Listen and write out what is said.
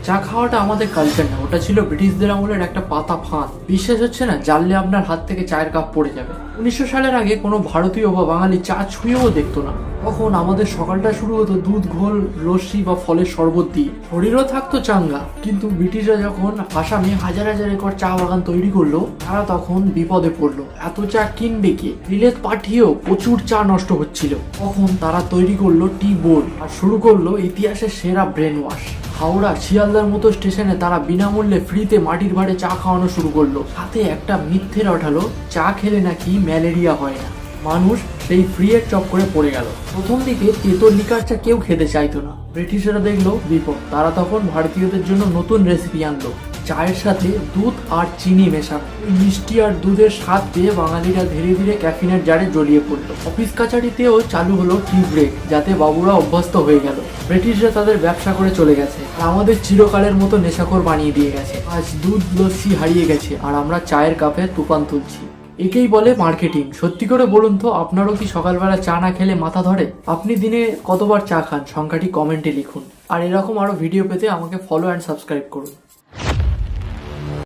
চা খাওয়াটা আমাদের কালচার না, ওটা ছিল ব্রিটিশদের আমলের একটা পাতা ফাঁদ। বিশ্বাস হচ্ছে না? জানলে আপনার হাত থেকে চায়ের কাপ পড়ে যাবে। 1900 সালের আগে কোনো ভারতীয় বা বাঙালি চা ছুঁয়েও দেখতো না। তখন আমাদের সকালটা শুরু হতো দুধ ঘোল, লস্যি বা ফলের শরবত দিয়ে। শরীরও থাকতো চাঙ্গা। কিন্তু ব্রিটিশরা যখন আসামে হাজার হাজার একর চা বাগান তৈরি করলো, তারা তখন বিপদে পড়লো। এত চা কিনবে কে? বিলেত পাঠিয়েও প্রচুর চা নষ্ট হচ্ছিল। তখন তারা তৈরি করলো টি বোর্ড আর শুরু করলো ইতিহাসের সেরা ব্রেন ওয়াশ। হাওড়া, শিয়ালদার মতো স্টেশনে তারা বিনামূল্যে ফ্রিতে মাটির ভাড়ে চা খাওয়ানো শুরু করলো। সাথে একটা মিথ্যে রটালো, চা খেলে নাকি ম্যালেরিয়া হয় না। মানুষ সেই ফ্রি এর চক্করে পড়ে গেল। প্রথম দিকে তেঁতুল লিকার চা কেউ খেতে চাইতো না। ব্রিটিশরা দেখলো বিপদ, তারা তখন ভারতীয়দের জন্য নতুন রেসিপি আনলো, চায়ের সাথে দুধ আর চিনি মেশানো। মিষ্টি আর দুধের স্বাদ পেয়ে বাঙালিরা ধীরে ধীরে ক্যাফিনের জারে জড়িয়ে পড়লো। অফিস কাছারিতেও চালু হলো টি ব্রেক, যাতে বাবুরা অভ্যস্ত হয়ে গেল। ব্রিটিশরা তাদের ব্যবসা করে চলে গেছে আর আমাদের চিরকালের মতো নেশাখোর বানিয়ে দিয়ে গেছে। আজ দুধ লস্যি হারিয়ে গেছে আর আমরা চায়ের কাপে তুফান তুলছি। একেই বলে মার্কেটিং। সত্যি করে বলুন তো, আপনারও কি সকালবেলা চা না খেলে মাথা ধরে? আপনি দিনে কতবার চা খান? সংখ্যাটি কমেন্টে লিখুন। আর এরকম আরো ভিডিও পেতে আমাকে ফলো অ্যান্ড সাবস্ক্রাইব করুন।